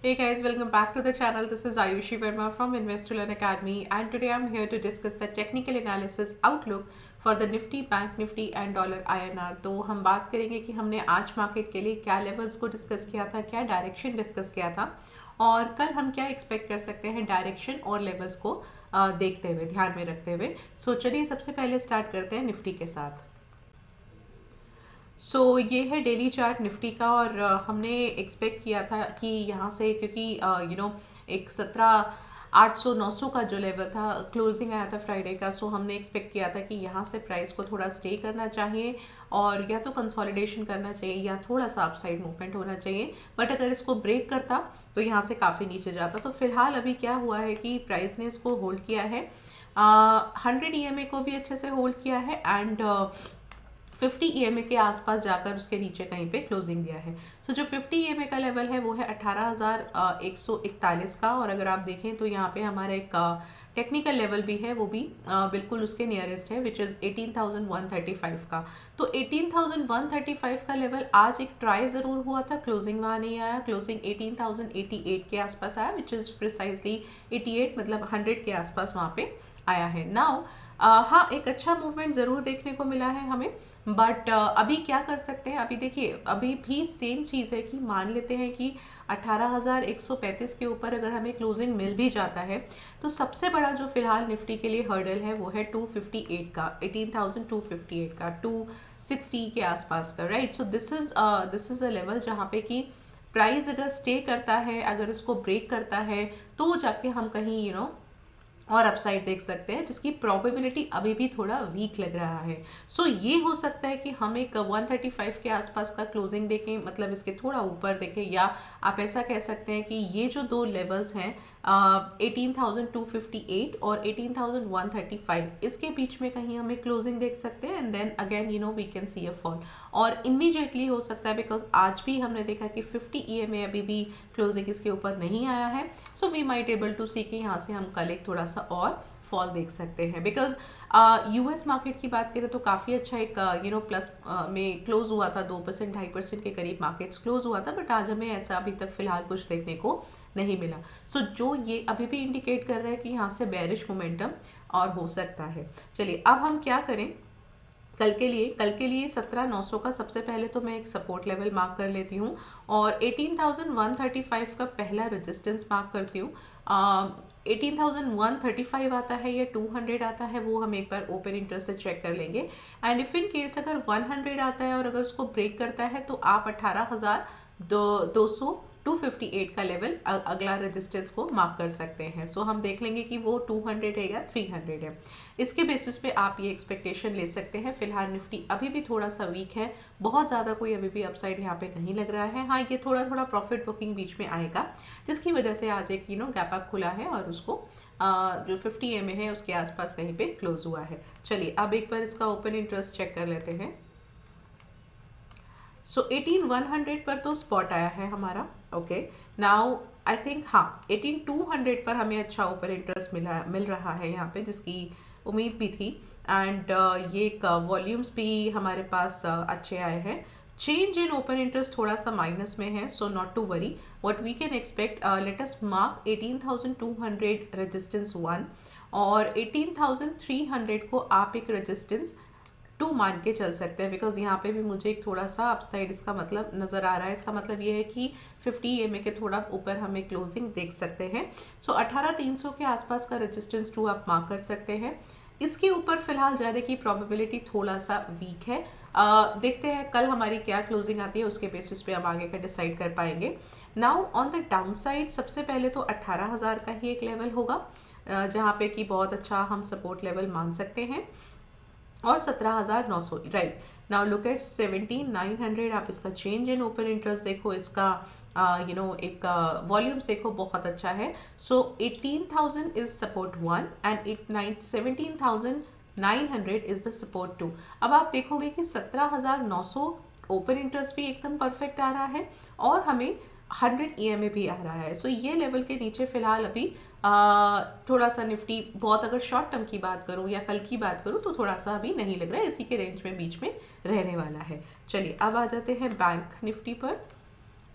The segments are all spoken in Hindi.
Hey guys, welcome back to the channel. This is Ayushi Verma from Invest to Learn Academy, and today I'm here to discuss the technical analysis outlook for the Nifty, Bank Nifty and dollar INR। तो हम बात करेंगे कि हमने आज मार्केट के लिए क्या लेवल्स को डिस्कस किया था, क्या डायरेक्शन डिस्कस किया था और कल हम क्या एक्सपेक्ट कर सकते हैं डायरेक्शन और लेवल्स को देखते हुए, ध्यान में रखते हुए। सो चलिए सबसे पहले स्टार्ट करते हैं निफ्टी के साथ। ये है डेली चार्ट निफ्टी का और हमने एक्सपेक्ट किया था कि यहाँ से, क्योंकि एक 17,800-900 का जो लेवल था, क्लोजिंग आया था फ्राइडे का। हमने एक्सपेक्ट किया था कि यहाँ से प्राइस को थोड़ा स्टे करना चाहिए और या तो कंसोलिडेशन करना चाहिए या थोड़ा सा अपसाइड मूवमेंट होना चाहिए। बट अगर इसको ब्रेक करता तो यहाँ से काफ़ी नीचे जाता। तो फिलहाल अभी क्या हुआ है कि प्राइस ने इसको होल्ड किया है, 100 EMA को भी अच्छे से होल्ड किया है एंड 50 EMA के आसपास जाकर उसके नीचे कहीं पे क्लोजिंग दिया है। जो 50 EMA का लेवल है वो है 18,141 का, और अगर आप देखें तो यहाँ पे हमारा एक टेक्निकल लेवल भी है, वो भी बिल्कुल उसके नियरेस्ट है, विच इज़ 18,135 का। तो 18,135 का लेवल आज एक ट्राई ज़रूर हुआ था, क्लोजिंग वहाँ नहीं आया। क्लोजिंग 18,088 के आसपास आया, विच इज़ प्रिसाइजली 88, मतलब 100 के आसपास वहाँ पे आया है। नाउ हाँ, एक अच्छा मूवमेंट ज़रूर देखने को मिला है हमें, बट अभी क्या कर सकते हैं। अभी देखिए, अभी भी सेम चीज़ है कि मान लेते हैं कि 18,135 के ऊपर अगर हमें क्लोजिंग मिल भी जाता है तो सबसे बड़ा जो फिलहाल निफ्टी के लिए हर्डल है वो है 258 का, 18,258 का, 260 के आसपास का, right. This is a level जहाँ पे कि प्राइस अगर स्टे करता है, अगर इसको ब्रेक करता है तो जाके हम कहीं और अपसाइड देख सकते हैं, जिसकी प्रोबेबिलिटी अभी भी थोड़ा वीक लग रहा है। ये हो सकता है कि हम एक 135 के आसपास का क्लोजिंग देखें, मतलब इसके थोड़ा ऊपर देखें, या आप ऐसा कह सकते हैं कि ये जो दो लेवल्स हैं 18,258 और 18,135, इसके बीच में कहीं हमें क्लोजिंग देख सकते हैं and then again we can see a fall. और इमीडिएटली हो सकता है, बिकॉज आज भी हमने देखा कि 50 EMA अभी भी क्लोजिंग इसके ऊपर नहीं आया है। वी माइट एबल टू सी कि यहाँ से हम कल एक थोड़ा सा और फॉल देख सकते हैं, बिकॉज यूएस मार्केट की बात करें तो काफ़ी अच्छा एक प्लस में क्लोज हुआ था, 2% 2.5% के करीब मार्केट्स क्लोज हुआ था, बट आज हमें ऐसा अभी तक फिलहाल कुछ देखने को नहीं मिला। जो ये अभी भी इंडिकेट कर रहा है कि यहाँ से बेरिश मोमेंटम और हो सकता है। चलिए अब हम क्या करें कल के लिए 17,900 का सबसे पहले तो मैं एक सपोर्ट लेवल मार्क कर लेती हूँ और 18,135 का पहला रेजिस्टेंस मार्क करती हूँ। 18,135 आता है या 200 आता है वो हम एक बार ओपन इंटरेस्ट से चेक कर लेंगे, एंड इफ इन केस अगर 100 आता है और अगर उसको ब्रेक करता है तो आप 18,200 258 का लेवल अगला रेजिस्टेंस को मार्क कर सकते हैं। हम देख लेंगे कि वो 200 है या 300 है। इसके बेसिस पे आप ये एक्सपेक्टेशन ले सकते हैं। फिलहाल निफ्टी अभी भी थोड़ा सा वीक है, बहुत ज़्यादा कोई अभी भी अपसाइड यहाँ पे नहीं लग रहा है। हाँ, ये थोड़ा थोड़ा प्रॉफिट बुकिंग बीच में आएगा, जिसकी वजह से आज एक गैप अप खुला है और उसको जो 50 EMA है उसके आसपास कहीं पे क्लोज हुआ है। चलिए अब एक बार इसका ओपन इंटरेस्ट चेक कर लेते हैं। 18,100 पर तो स्पॉट आया है हमारा। ओके, नाउ आई थिंक हाँ 18,200 पर हमें अच्छा ओपन इंटरेस्ट मिल रहा है यहाँ पे, जिसकी उम्मीद भी थी। एंड ये वॉल्यूम्स भी हमारे पास अच्छे आए हैं। चेंज इन ओपन इंटरेस्ट थोड़ा सा माइनस में है, so not to worry. What we can expect, let us mark 18,200 resistance 1 और 18,300 को आप एक रेजिस्टेंस 2 मान के चल सकते हैं, बिकॉज यहाँ पे भी मुझे एक थोड़ा सा अपसाइड इसका मतलब नज़र आ रहा है। इसका मतलब ये है कि 50 EMA के थोड़ा ऊपर हमें क्लोजिंग देख सकते हैं। 18,300 के आसपास का रेजिस्टेंस 2 आप मार्क कर सकते हैं। इसके ऊपर फिलहाल जाने की प्रोबेबिलिटी थोड़ा सा वीक है। देखते हैं कल हमारी क्या क्लोजिंग आती है, उसके बेसिस पे हम आगे का डिसाइड कर पाएंगे। Now on the down side सबसे पहले तो 18,000 का ही एक लेवल होगा, जहाँ पे कि बहुत अच्छा हम सपोर्ट लेवल मान सकते हैं, और 17,900, राइट। नाउ लुक एट 17,900, आप इसका चेंज इन ओपन इंटरेस्ट देखो, इसका एक वॉल्यूम्स देखो, बहुत अच्छा है। 18,000 is support 1 and 17,900 is the support 2। अब आप देखोगे कि 17,900 ओपन इंटरेस्ट भी एकदम परफेक्ट आ रहा है और हमें 100 EMA भी आ रहा है। ये लेवल के नीचे फिलहाल अभी थोड़ा सा निफ्टी, बहुत अगर शॉर्ट टर्म की बात करूं या कल की बात करूं तो थोड़ा सा अभी नहीं लग रहा है, इसी के रेंज में बीच में रहने वाला है। चलिए अब आ जाते हैं बैंक निफ्टी पर।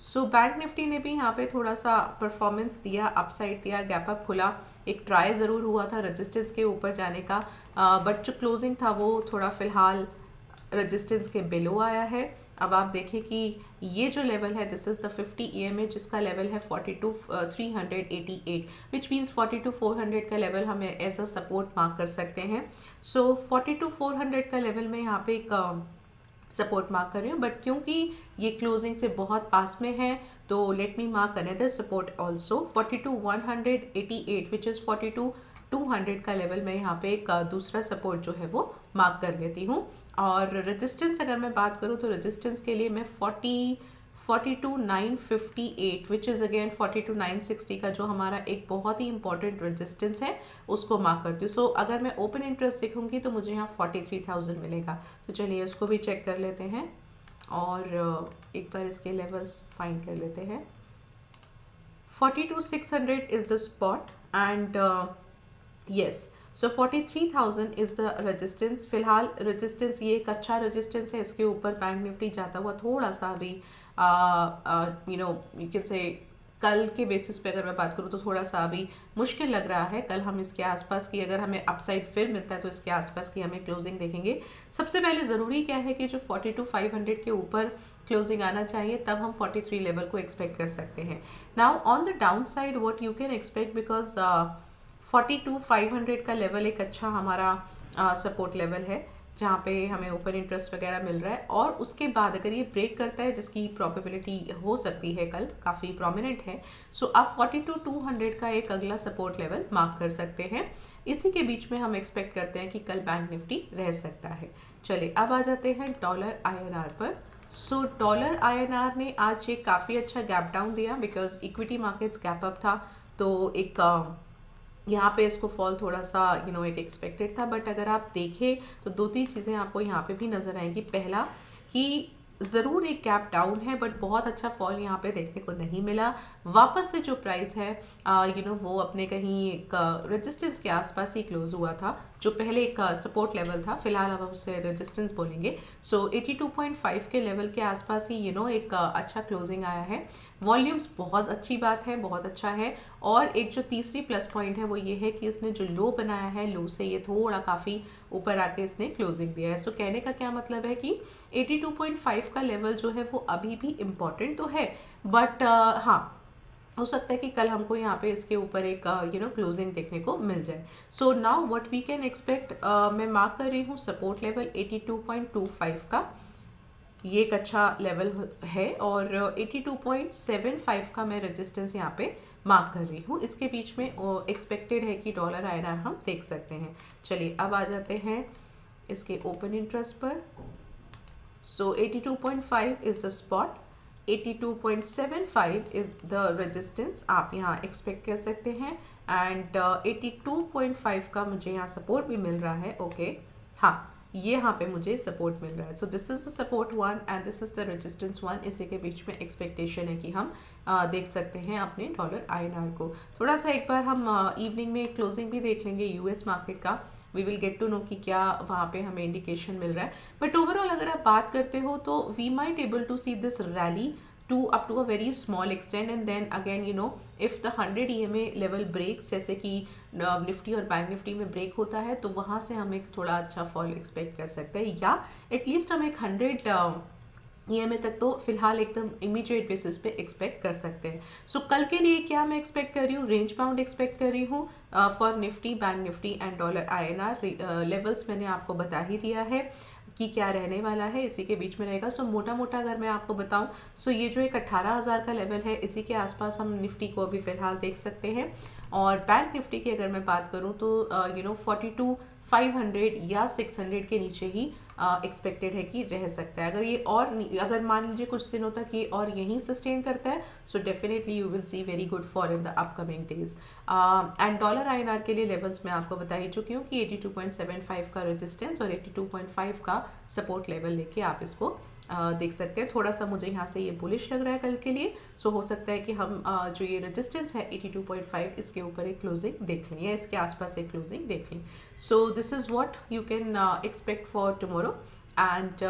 सो बैंक निफ्टी ने भी यहाँ पे थोड़ा सा परफॉर्मेंस दिया, अपसाइड दिया, गैप अप खुला, एक ट्राई ज़रूर हुआ था रेजिस्टेंस के ऊपर जाने का, बट जो क्लोजिंग था वो थोड़ा फिलहाल रेजिस्टेंस के बिलो आया है। अब आप देखें कि ये जो लेवल है, दिस इज द 50 EMA जिसका लेवल है 42,388, विच मीन्स 42,400 का लेवल हमें एज अ सपोर्ट मार्क कर सकते हैं। सो 42,400 का लेवल में यहाँ पे एक सपोर्ट मार्क कर रही हूँ, बट क्योंकि ये क्लोजिंग से बहुत पास में है तो let me mark another support also 42,188 which is 42,200 का लेवल में यहाँ पे एक दूसरा सपोर्ट जो है वो मार्क कर लेती हूँ। और रेजिस्टेंस अगर मैं बात करूँ तो रेजिस्टेंस के लिए मैं 42,958 विच इज़ अगेन 42,960 का जो हमारा एक बहुत ही इंपॉर्टेंट रेजिस्टेंस है उसको मार्क करती हूँ। सो अगर मैं ओपन इंटरेस्ट देखूंगी तो मुझे यहाँ 43,000 मिलेगा। तो चलिए इसको भी चेक कर लेते हैं और एक बार इसके लेवल्स फाइंड कर लेते हैं। 42,600 is the spot and yes, so 43,000 is the resistance. फिलहाल रेजिस्टेंस ये एक अच्छा रेजिस्टेंस है, इसके ऊपर बैंक निफ्टी जाता हुआ थोड़ा सा अभी यू कैन से कल के बेसिस पे अगर मैं बात करूँ तो थोड़ा सा अभी मुश्किल लग रहा है। कल हम इसके आसपास की, अगर हमें अपसाइड फिर मिलता है तो इसके आसपास की हमें क्लोजिंग देखेंगे। सबसे पहले ज़रूरी क्या है कि जो 42,500 के ऊपर क्लोजिंग आना चाहिए, तब हम 43 लेवल को एक्सपेक्ट कर सकते हैं। Now on the down side what you can expect, because 42,500 का लेवल एक अच्छा हमारा सपोर्ट लेवल है जहाँ पे हमें ओपन इंटरेस्ट वगैरह मिल रहा है, और उसके बाद अगर ये ब्रेक करता है जिसकी प्रोबेबिलिटी हो सकती है कल काफ़ी प्रोमिनेंट है, सो आप 42,200 का एक अगला सपोर्ट लेवल मार्क कर सकते हैं। इसी के बीच में हम एक्सपेक्ट करते हैं कि कल बैंक निफ्टी रह सकता है। चलिए अब आ जाते हैं डॉलर INR पर। सो डॉलर INR ने आज एक काफ़ी अच्छा गैप डाउन दिया because equity markets gap up था, तो एक यहाँ पे इसको फॉल थोड़ा सा एक एक्सपेक्टेड था। बट अगर आप देखें तो दो तीन चीज़ें आपको यहाँ पे भी नज़र आएंगी। पहला कि ज़रूर एक गैप डाउन है बट बहुत अच्छा फॉल यहाँ पे देखने को नहीं मिला। वापस से जो प्राइस है वो अपने कहीं एक रेजिस्टेंस के आसपास ही क्लोज हुआ था, जो पहले एक सपोर्ट लेवल था, फिलहाल अब हम उसे रेजिस्टेंस बोलेंगे। सो 82.5 के लेवल के आसपास ही एक अच्छा क्लोजिंग आया है। वॉल्यूम्स बहुत अच्छी बात है, बहुत अच्छा है। और एक जो तीसरी प्लस पॉइंट है वो ये है कि इसने जो लो बनाया है, लो से ये थोड़ा काफ़ी ऊपर आके इसने क्लोजिंग दिया है। सो कहने का क्या मतलब है कि 82.5 का लेवल जो है वो अभी भी इम्पॉर्टेंट तो है, बट हाँ, हो सकता है कि कल हमको यहाँ पे इसके ऊपर एक क्लोजिंग देखने को मिल जाए। So now what we can expect, मैं मार्क कर रही हूँ सपोर्ट लेवल 82.25 का, ये एक अच्छा लेवल है, और 82.75 का मैं रेजिस्टेंस यहाँ पे मार्क कर रही हूँ। इसके बीच में एक्सपेक्टेड है कि डॉलर INR हम देख सकते हैं। चलिए अब आ जाते हैं इसके ओपन इंटरेस्ट पर। सो 82.5 is the spot, 82.75 is the resistance आप यहाँ एक्सपेक्ट कर सकते हैं, एंड 82.5 का मुझे यहाँ सपोर्ट भी मिल रहा है। ओके हाँ, ये यहाँ पे मुझे सपोर्ट मिल रहा है। So this is the support 1 and this is the resistance 1। इसी के बीच में एक्सपेक्टेशन है कि हम देख सकते हैं अपने डॉलर INR को। थोड़ा सा एक बार हम इवनिंग में क्लोजिंग भी देख लेंगे US मार्केट का, we will get to know कि क्या वहाँ पे हमें इंडिकेशन मिल रहा है। बट ओवरऑल अगर आप बात करते हो तो we might able to see this rally to up to a very small extent, and then again if the 100 EMA level breaks, जैसे कि निफ्टी और बैंक निफ्टी में ब्रेक होता है, तो वहाँ से हम एक थोड़ा अच्छा फॉल एक्सपेक्ट कर सकते हैं, या एटलीस्ट हम एक 100 EMA तक तो फिलहाल एकदम इमीडिएट बेसिस पे एक्सपेक्ट कर सकते हैं। सो कल के लिए क्या मैं एक्सपेक्ट कर रही हूँ, रेंज बाउंड एक्सपेक्ट कर रही हूँ for Nifty, bank Nifty and dollar INR। Levels मैंने आपको बता ही दिया है कि क्या रहने वाला है, इसी के बीच में रहेगा। सो मोटा मोटा अगर मैं आपको बताऊं, सो ये जो एक 18,000 का लेवल है, इसी के आसपास हम निफ्टी को अभी फिलहाल देख सकते हैं। और बैंक निफ्टी की अगर मैं बात करूं तो 42,500 या 600 के नीचे ही एक्सपेक्टेड है कि रह सकता है। अगर ये और अगर मान लीजिए कुछ दिनों तक ये और यहीं सस्टेन करता है, so definitely you will see very good fall in the upcoming days. And dollar INR के लिए लेवल्स मैं आपको बता ही चुकी हूँ कि 82.75 का रेजिस्टेंस और 82.5 का सपोर्ट लेवल लेके आप इसको देख सकते हैं। थोड़ा सा मुझे यहाँ से ये बुलिश लग रहा है कल के लिए। सो हो सकता है कि हम जो ये रेजिस्टेंस है 82.5, इसके ऊपर एक क्लोजिंग देख लें या इसके आसपास एक क्लोजिंग देख लें। So this is what you can expect for tomorrow. And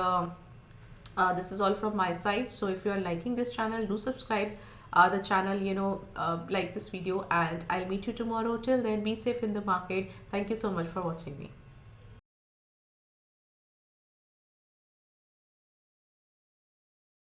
This is all from my side. So if you are liking this channel, do subscribe the channel, like this video, and I'll meet you tomorrow. Till then, be safe in the market. Thank you so much for watching me.